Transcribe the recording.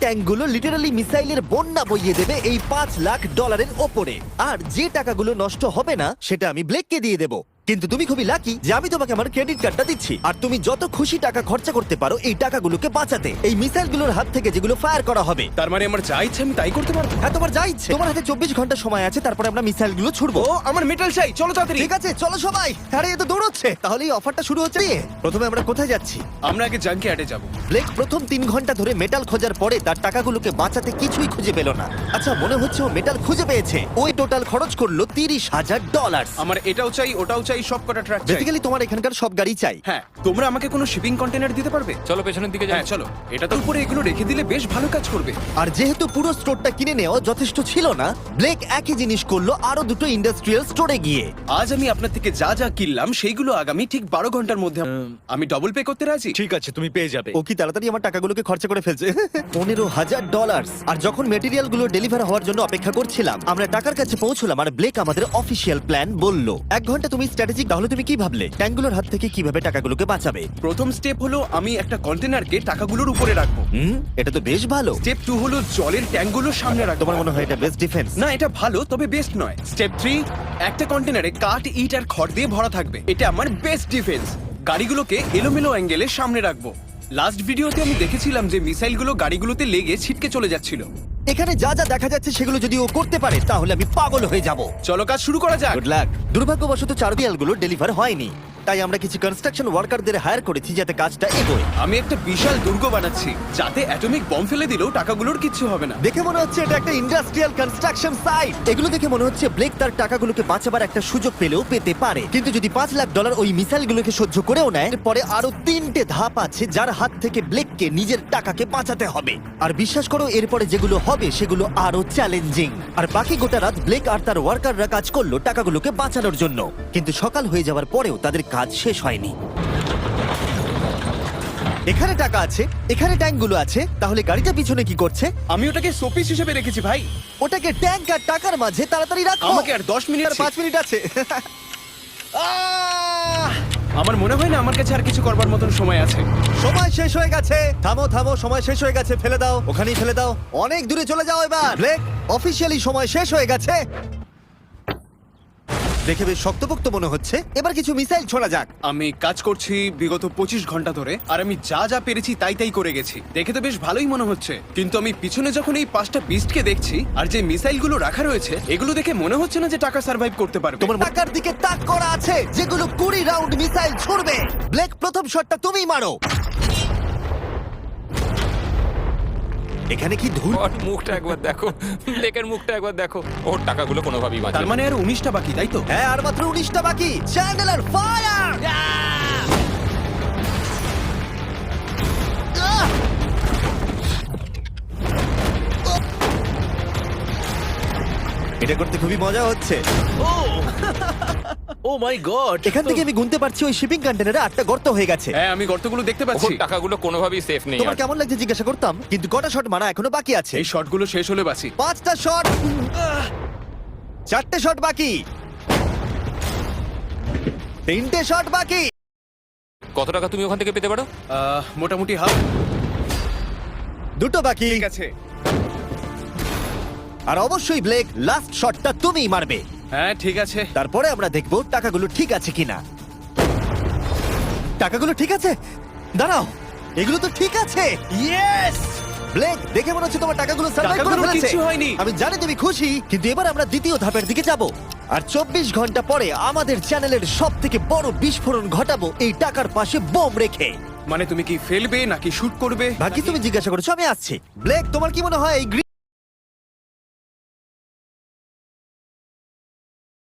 ট্যাঙ্কগুলো literally মিসাইলের বন্যা বইয়ে দেবে এই $5 লাখ ওপরে। আর যে টাকাগুলো নষ্ট হবে না সেটা আমি ব্লেককে দিয়ে দেবো। কিন্তু তুমি খুবই লাকি যে আমি তোমাকে আমার ক্রেডিট কার্ডটা দিচ্ছি, আর তুমি যত খুশি টাকা খরচা করতে পারো এই টাকাগুলোকে বাঁচাতে, এই মিসাইলগুলোর হাত থেকে যেগুলো ফায়ার করা হবে। তার মানে আমার যা ইচ্ছে আমি তাই করতে পারবো? হ্যাঁ, তোমার যা ইচ্ছে। তোমার হাতে 24 ঘন্টা সময় আছে, তারপরে আমরা মিসাইলগুলো ছুড়বো। ও আমার মেটাল চাই, চলো তাড়াতাড়ি। ঠিক আছে, চলো সবাই। আরে এ তো দৌড়চ্ছে, তাহলে এই অফারটা শুরু হচ্ছে দিয়ে। প্রথমে আমরা কোথায় যাচ্ছি? আমরা আগে জাঙ্কি অ্যাডে যাবো। ব্লেক প্রথম 3 ঘন্টা ধরে মেটাল খোঁজার পরে তার টাকাগুলোকে বাঁচাতে কিছুই খুঁজে পেল না। আচ্ছা, মনে হচ্ছে ও মেটাল খুঁজে পেয়েছে। ওই টোটাল খরচ করলো $30,000। আমার এটাও চাই, ওটাও চাই, সব কটা ট্রাক চাই। বেসিক্যালি তোমার এখানকার সব গাড়ি চাই। হ্যাঁ, তোমরা আমাকে কোনো শিপিং কন্টেনার দিতে পারবে? চলো পেছনের দিকে যাই। হ্যাঁ চলো, এটা তো উপরে এগুলো রেখে দিলে বেশ ভালো কাজ করবে। আর যেহেতু পুরো স্টোরটা কিনে নেওয়া যথেষ্ট ছিল না, ব্লেক একই জিনিস করলো আরো দুটো ইন্ডাস্ট্রিয়াল স্টোরে গিয়ে। আজ আমি আপনার থেকে যা যা কিনলাম সেইগুলো আগামী ঠিক 12 ঘন্টার মধ্যে আমি ডবল পে করতে রাজি। ঠিক আছে, তুমি পেয়ে যাবে। ও কি তাড়াতাড়ি আমার টাকাগুলোকে খরচা করে ফেলছে। $15,000। আর যখন মেটেরিয়াল গুলো ডেলিভার হওয়ার জন্য অপেক্ষা করছিলাম, আমরা টাকার কাছে পৌঁছলাম আর ব্লেক আমাদের অফিসিয়াল প্ল্যান বলল। 1 ঘন্টা তুমি স্ট্র্যাটেজিক, তাহলে তুমি কি ভাবলে ট্যাঙ্কগুলোর হাত থেকে কিভাবে টাকাগুলোকে বাঁচাবে? প্রথম স্টেপ হলো আমি একটা কন্টেনারকে টাকাগুলোর উপরে রাখবো। এটা তো বেশ ভালো। স্টেপ 2 হলো জলের ট্যাঙ্কগুলো সামনে রাখবো। তোমার মনে হয় এটা বেস্ট ডিফেন্স? না, এটা ভালো তবে বেস্ট নয়। স্টেপ 3, একটা কন্টেনারে কাঠ, ইট আর খড় দিয়ে ভরা থাকবে। এটা আমার বেস্ট ডিফেন্স। গাড়িগুলোকে এলোমেলো অ্যাঙ্গেলে সামনে রাখবো। লাস্ট ভিডিওতে আমি দেখেছিলাম যে মিসাইলগুলো গাড়িগুলোতে লেগে ছিটকে চলে যাচ্ছিল। এখানে যা যা দেখা যাচ্ছে সেগুলো যদি ও করতে পারে তাহলে আমি পাগল হয়ে যাব। চলো কাজ শুরু করা যাক। Good luck. দুর্ভাগ্যবশত চারবিয়ালগুলো ডেলিভার হয়নি, তাই আমরা কিছু কনস্ট্রাকশন ওয়ার্কারদের হায়ার করেছি যাতে কাজটা এগোয়। আমি একটা বিশাল দুর্গ বানাচ্ছি যাতে অ্যাটমিক বম ফেলে দিলেও টাকাগুলোর কিচ্ছু হবে না। দেখে মনে হচ্ছে এটা একটা ইন্ডাস্ট্রিয়াল কনস্ট্রাকশন সাইট। এগুলো দেখে মনে হচ্ছে ব্লেক তার টাকাগুলোকে বাঁচাবার একটা সুযোগ পেলেও পেতে পারে, কিন্তু যদি $5 লাখ ওই মিসাইলগুলোকে সহ্য করেও নেয়, পরে আরো 3টে ধাপ আছে যার হাত থেকে ব্লেককে নিজের টাকাকে বাঁচাতে হবে। আর বিশ্বাস করো, এরপরে যেগুলো হবে সেগুলো আরো চ্যালেঞ্জিং। আর বাকি গোটা রাত ব্লেক আর তার ওয়ার্কাররা কাজ করলো টাকাগুলোকে বাঁচানোর জন্য, কিন্তু সকাল হয়ে যাওয়ার পরেও তাদের কাজ শেষ হয়নি। এখানে টাকা আছে, এখানে ট্যাঙ্কগুলো আছে, তাহলে গাড়িটা পিছনে কি করছে? আমি ওটাকে শোপিস হিসেবে রেখেছি ভাই। ওটাকে ট্যাঙ্ক আর টাকার মাঝে তাড়াতাড়ি রাখো। আমাকে আর 10 মিনিট আর 5 মিনিট আছে। আমার মনে হয় না আমার কাছে আর কিছু করবার মতন সময় আছে। সময় শেষ হয়ে গেছে। থামো থামো, সময় শেষ হয়ে গেছে। ফেলে দাও, ওখানেই ফেলে দাও। অনেক দূরে চলে যাও এবার। ব্লেক, অফিসিয়ালি সময় শেষ হয়ে গেছে। দেখে বেশ শক্তপোক্ত মনে হচ্ছে। এবার কিছু মিসাইল ছোড়া যাক। আমি কাজ করছি বিগত 25 ঘন্টা ধরে, আর আমি যা যা পেরেছি তাই তাই করে গেছি। দেখে তো বেশ ভালোই মনে হচ্ছে, কিন্তু আমি পিছনে যখন এই 5টা বিস্টকে দেখছি আর যে মিসাইলগুলো রাখা রয়েছে, এগুলো দেখে মনে হচ্ছে না যে টাকা সার্ভাইভ করতে পারবে। তোমার টাকার দিকে তাক করা আছে যেগুলো 20 রাউন্ড মিসাইল ছুড়বে। ব্লেক, প্রথম শটটা তুমিই মারো। এখানে কি ধুল? ওর মুখটা একবার দেখো, ব্লেকের মুখটা একবার দেখো। ওর টাকাগুলো কোনোভাবেই বাঁচবে তার না। মানে আর 19টা বাকি, তাই তো? হ্যাঁ, আর মাত্র 19টা বাকি। Chandler fire! এটা করতে খুবই মজা হচ্ছে। ও মাই গড! এখান থেকে আমি গুনতে পারছি ওই শিপিং কন্টেনারে 8টা গর্ত হয়ে গেছে। হ্যাঁ, আমি গর্তগুলো দেখতে ওর পাচ্ছি। টাকাগুলো কোনোভাবেই সেফ নেই। তোমার কেমন লাগছে জিজ্ঞাসা করতাম, কিন্তু কটা শট মারা এখনো বাকি আছে। এই শটগুলো শেষ হলে বাঁচি। 5টা শট, 4টে শট বাকি, 3টে শট বাকি। কত টাকা তুমি ওখান থেকে পেতে পারো? মোটামুটি হাফ। 2টো বাকি। ঠিক আছে। আর অবশ্যই ব্লেক, লাস্ট শটটা তুমিই মারবে। হ্যাঁ ঠিক আছে। তারপরে আমরা দেখব টাকাগুলো ঠিক আছে কিনা। টাকাগুলো ঠিক আছে? দাঁড়াও, এগুলো তো ঠিক আছে। ইয়েস! ব্লেক, দেখে মনে হচ্ছে তোমার টাকাগুলো সার্ভাইভ করে টাকাগুলোর ফেলেছে। কিচ্ছু হয়নি। আমি জানি তুমি খুশি, কিন্তু এবার আমরা দ্বিতীয় ধাপের দিকে যাব। আর 24 ঘন্টা পরে আমাদের চ্যানেলের সবথেকে বড় বিস্ফোরণ ঘটাবো এই টাকার পাশে বোম রেখে। মানে তুমি কি ফেলবে নাকি শুট করবে? বাকি তুমি জিজ্ঞাসা করেছো, আমি আসছি। ব্লেক, তোমার কি মনে হয় এই